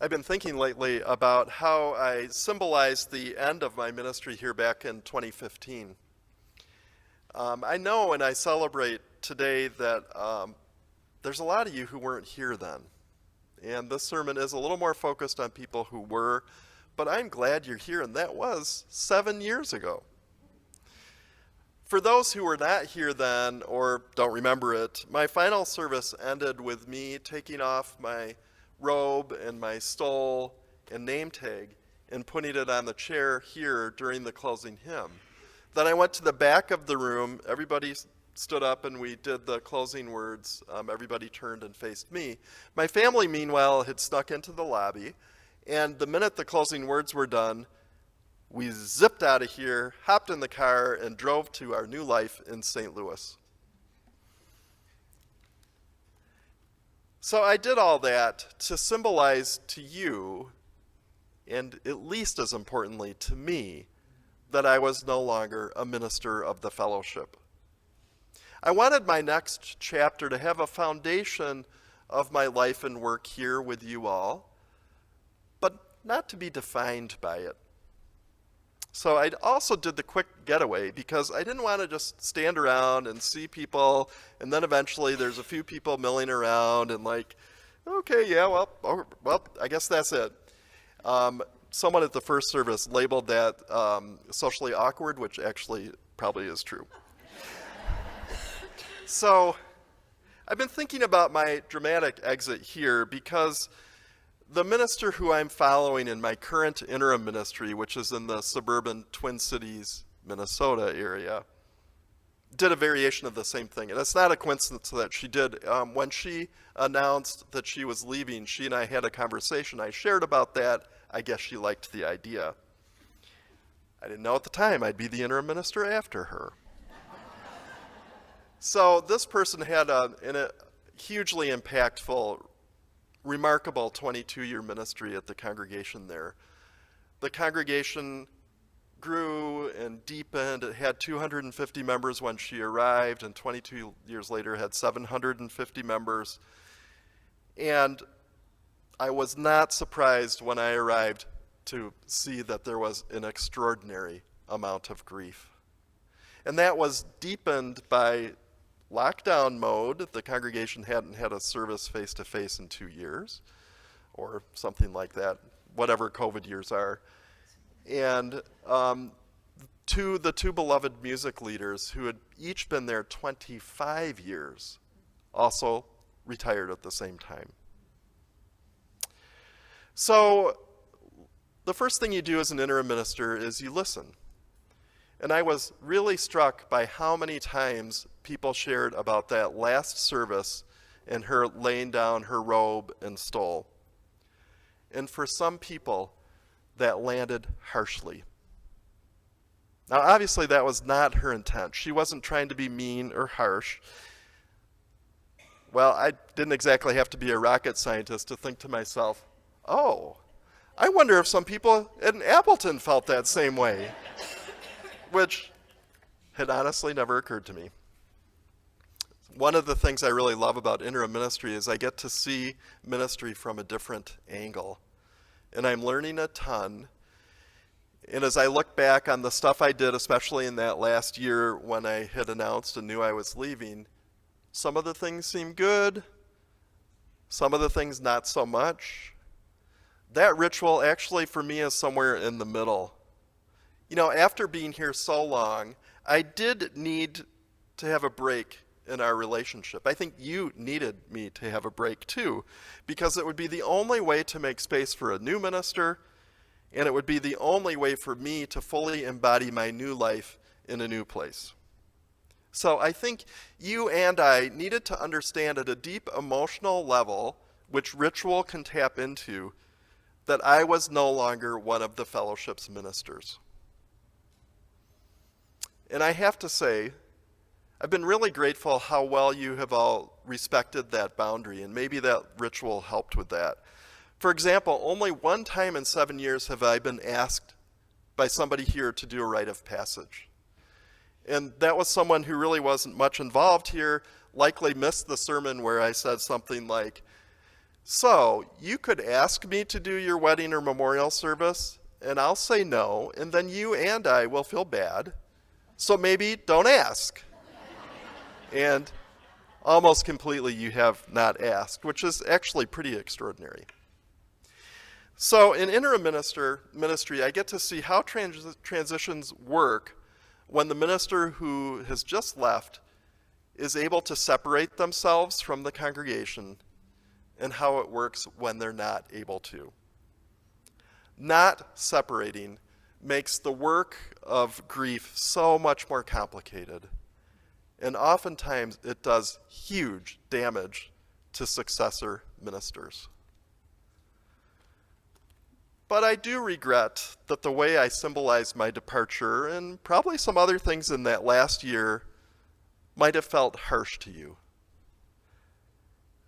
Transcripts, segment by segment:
I've been thinking lately about how I symbolized the end of my ministry here back in 2015. I know and I celebrate today that there's a lot of you who weren't here then. And this sermon is a little more focused on people who were, but I'm glad you're here, and that was 7 years ago. For those who were not here then or don't remember it, my final service ended with me taking off my robe and my stole and name tag and putting it on the chair here during the closing hymn. Then I went to the back of the room, everybody stood up and we did the closing words. Everybody turned and faced me. My family, meanwhile, had snuck into the lobby, and the minute the closing words were done, we zipped out of here, hopped in the car, and drove to our new life in St. Louis. So I did all that to symbolize to you, and at least as importantly to me, that I was no longer a minister of the fellowship. I wanted my next chapter to have a foundation of my life and work here with you all, but not to be defined by it. So I also did the quick getaway because I didn't want to just stand around and see people, and then eventually there's a few people milling around and like, okay, yeah, well, I guess that's it. Someone at the first service labeled that socially awkward, which actually probably is true. So I've been thinking about my dramatic exit here because the minister who I'm following in my current interim ministry, which is in the suburban Twin Cities, Minnesota area, did a variation of the same thing. And it's not a coincidence that she did. When she announced that she was leaving, she and I had a conversation. I shared about that. I guess she liked the idea. I didn't know at the time I'd be the interim minister after her. So this person had a hugely impactful, remarkable 22-year ministry at the congregation there. The congregation grew and deepened. It had 250 members when she arrived, and 22 years later had 750 members. And I was not surprised when I arrived to see that there was an extraordinary amount of grief. And that was deepened by lockdown mode. The congregation hadn't had a service face-to-face in 2 years, or something like that, whatever COVID years are. And the two beloved music leaders who had each been there 25 years also retired at the same time. So the first thing you do as an interim minister is you listen. And I was really struck by how many times people shared about that last service and her laying down her robe and stole. And for some people, that landed harshly. Now, obviously, that was not her intent. She wasn't trying to be mean or harsh. Well, I didn't exactly have to be a rocket scientist to think to myself, oh, I wonder if some people in Appleton felt that same way. Which had honestly never occurred to me. One of the things I really love about interim ministry is I get to see ministry from a different angle. And I'm learning a ton. And as I look back on the stuff I did, especially in that last year when I had announced and knew I was leaving, some of the things seem good, some of the things not so much. That ritual actually for me is somewhere in the middle. You know, after being here so long, I did need to have a break in our relationship. I think you needed me to have a break too, because it would be the only way to make space for a new minister, and it would be the only way for me to fully embody my new life in a new place. So I think you and I needed to understand at a deep emotional level, which ritual can tap into, that I was no longer one of the fellowship's ministers. And I have to say, I've been really grateful how well you have all respected that boundary, and maybe that ritual helped with that. For example, only one time in 7 years have I been asked by somebody here to do a rite of passage. And that was someone who really wasn't much involved here, likely missed the sermon where I said something like, So you could ask me to do your wedding or memorial service, and I'll say no, and then you and I will feel bad. So maybe don't ask. And almost completely you have not asked, which is actually pretty extraordinary. So in interim ministry, I get to see how transitions work when the minister who has just left is able to separate themselves from the congregation, and how it works when they're not able to. Not separating makes the work of grief so much more complicated, and oftentimes it does huge damage to successor ministers. But I do regret that the way I symbolized my departure, and probably some other things in that last year, might have felt harsh to you.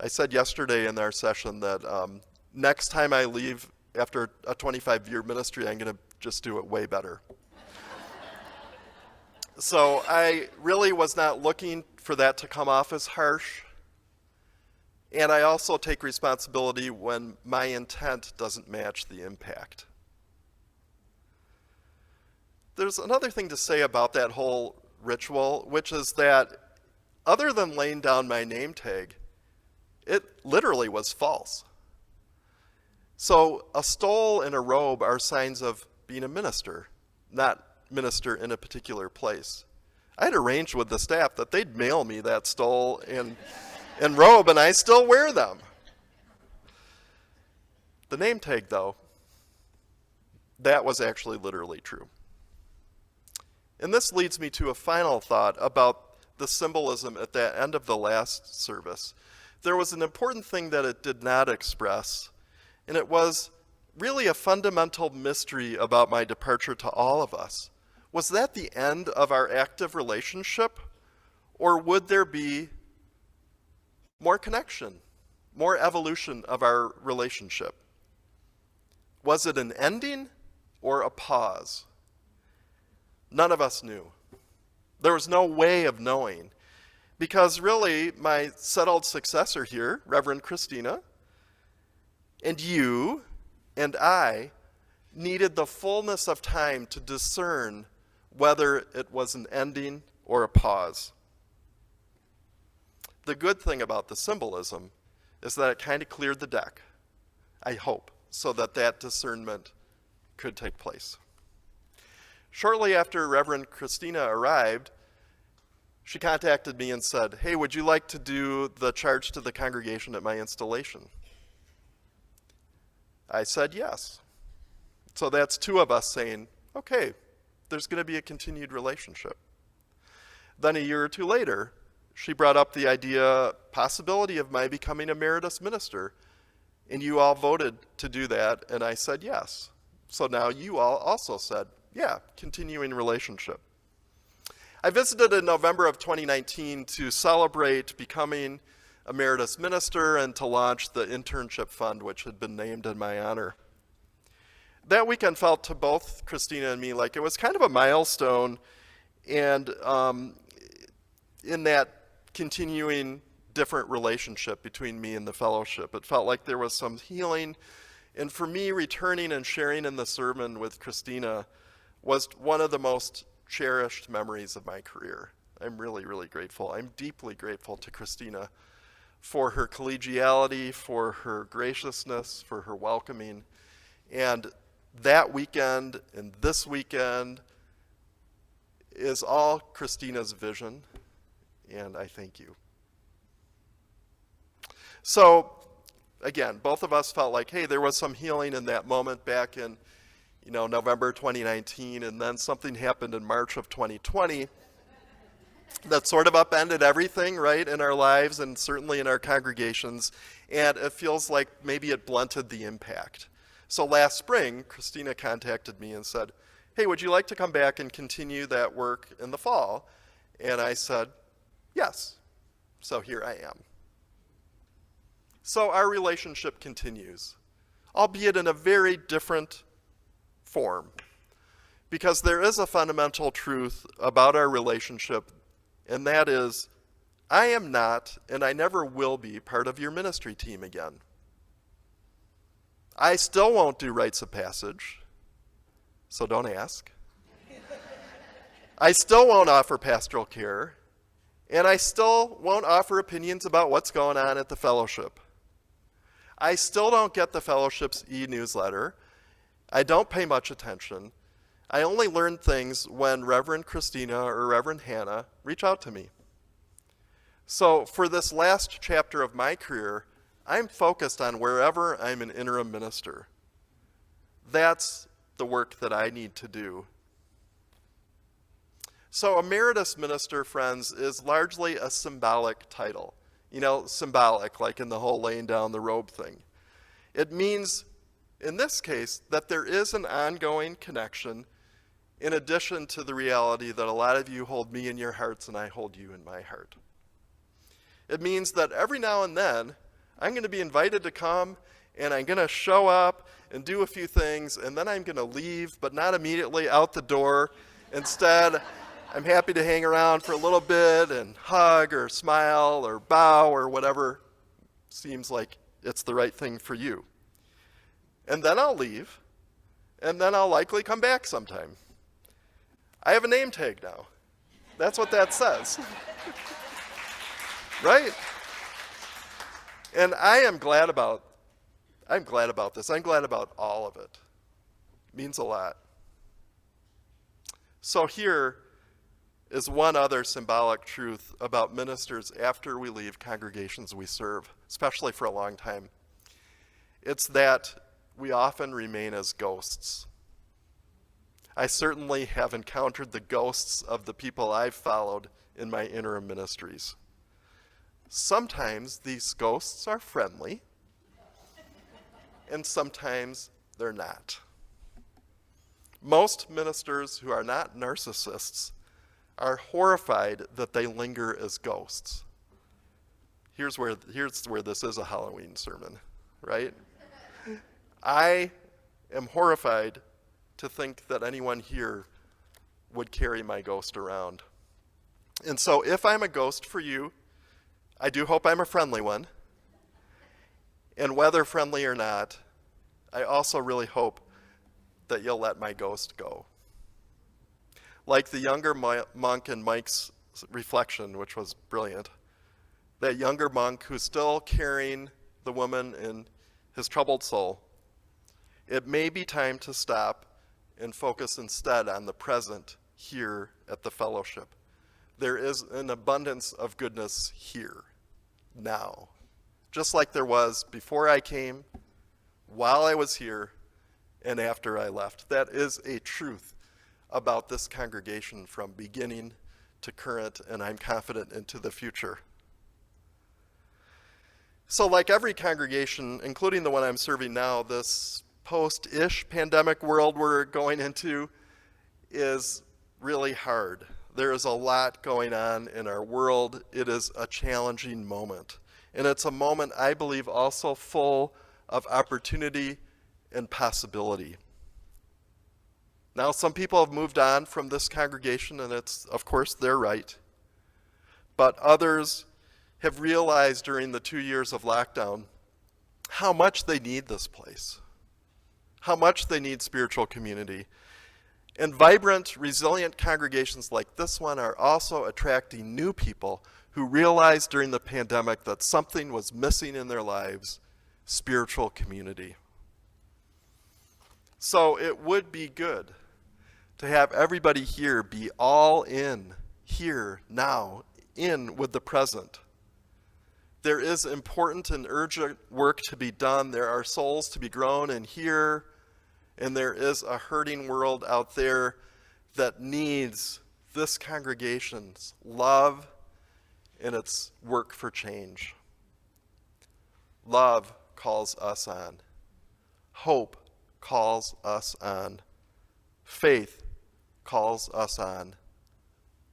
I said yesterday in our session that next time I leave after a 25-year ministry, I'm going to just do it way better. So I really was not looking for that to come off as harsh. And I also take responsibility when my intent doesn't match the impact. There's another thing to say about that whole ritual, which is that other than laying down my name tag, it literally was false. So a stole and a robe are signs of being a minister, not minister in a particular place. I had arranged with the staff that they'd mail me that stole and robe, and I still wear them. The name tag, though, that was actually literally true. And this leads me to a final thought about the symbolism at the end of the last service. There was an important thing that it did not express, and it was really a fundamental mystery about my departure to all of us. Was that the end of our active relationship, or would there be more connection, more evolution of our relationship? Was it an ending or a pause? None of us knew. There was no way of knowing, because really my settled successor here, Reverend Christina, and you and I needed the fullness of time to discern whether it was an ending or a pause. The good thing about the symbolism is that it kind of cleared the deck, I hope, so that that discernment could take place. Shortly after Reverend Christina arrived, she contacted me and said, "Hey, would you like to do the charge to the congregation at my installation?" I said yes. So that's two of us saying, okay, there's going to be a continued relationship. Then a year or two later, she brought up the possibility of my becoming emeritus minister, and you all voted to do that, and I said yes. So now you all also said, yeah, continuing relationship. I visited in November of 2019 to celebrate becoming emeritus minister and to launch the internship fund, which had been named in my honor. That weekend felt to both Christina and me like it was kind of a milestone, and in that continuing different relationship between me and the fellowship. It felt like there was some healing, and for me, returning and sharing in the sermon with Christina was one of the most cherished memories of my career. I'm really, really grateful. I'm deeply grateful to Christina for her collegiality, for her graciousness, for her welcoming. And that weekend and this weekend is all Christina's vision, and I thank you. So, again, both of us felt like, hey, there was some healing in that moment back in November 2019, and then something happened in March of 2020 that sort of upended everything, right, in our lives and certainly in our congregations, and it feels like maybe it blunted the impact. So last spring, Christina contacted me and said, hey, would you like to come back and continue that work in the fall? And I said, yes. So here I am. So our relationship continues, albeit in a very different form, because there is a fundamental truth about our relationship, and that is, I am not, and I never will be, part of your ministry team again. I still won't do rites of passage, so don't ask. I still won't offer pastoral care, and I still won't offer opinions about what's going on at the fellowship. I still don't get the fellowship's e-newsletter. I don't pay much attention. I only learn things when Reverend Christina or Reverend Hannah reach out to me. So for this last chapter of my career, I'm focused on wherever I'm an interim minister. That's the work that I need to do. So emeritus minister, friends, is largely a symbolic title. You know, symbolic, like in the whole laying down the robe thing. It means, in this case, that there is an ongoing connection in addition to the reality that a lot of you hold me in your hearts and I hold you in my heart. It means that every now and then, I'm going to be invited to come and I'm going to show up and do a few things, and then I'm going to leave, but not immediately out the door. Instead, I'm happy to hang around for a little bit and hug or smile or bow or whatever seems like it's the right thing for you. And then I'll leave, and then I'll likely come back sometime. I have a name tag now. That's what that says. Right? And I'm glad about this. I'm glad about all of it. It means a lot. So here is one other symbolic truth about ministers after we leave congregations we serve, especially for a long time. It's that we often remain as ghosts. I certainly have encountered the ghosts of the people I've followed in my interim ministries. Sometimes these ghosts are friendly, and sometimes they're not. Most ministers who are not narcissists are horrified that they linger as ghosts. Here's where this is a Halloween sermon, right? I am horrified to think that anyone here would carry my ghost around. And so if I'm a ghost for you, I do hope I'm a friendly one. And whether friendly or not, I also really hope that you'll let my ghost go. Like the younger monk in Mike's reflection, which was brilliant, that younger monk who's still carrying the woman in his troubled soul, it may be time to stop and focus instead on the present here at the fellowship. There is an abundance of goodness here, now. Just like there was before I came, while I was here, and after I left. That is a truth about this congregation from beginning to current, and I'm confident into the future. So like every congregation, including the one I'm serving now, this post-ish pandemic world we're going into is really hard. There is a lot going on in our world. It is a challenging moment. And it's a moment, I believe, also full of opportunity and possibility. Now, some people have moved on from this congregation, and it's, of course, their right. But others have realized during the 2 years of lockdown how much they need this place, how much they need spiritual community. And vibrant, resilient congregations like this one are also attracting new people who realized during the pandemic that something was missing in their lives, spiritual community. So it would be good to have everybody here be all in, here, now, in with the present. There is important and urgent work to be done. There are souls to be grown in here, and there is a hurting world out there that needs this congregation's love and its work for change. Love calls us on. Hope calls us on. Faith calls us on.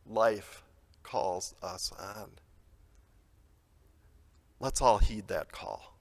Life calls us on. Let's all heed that call.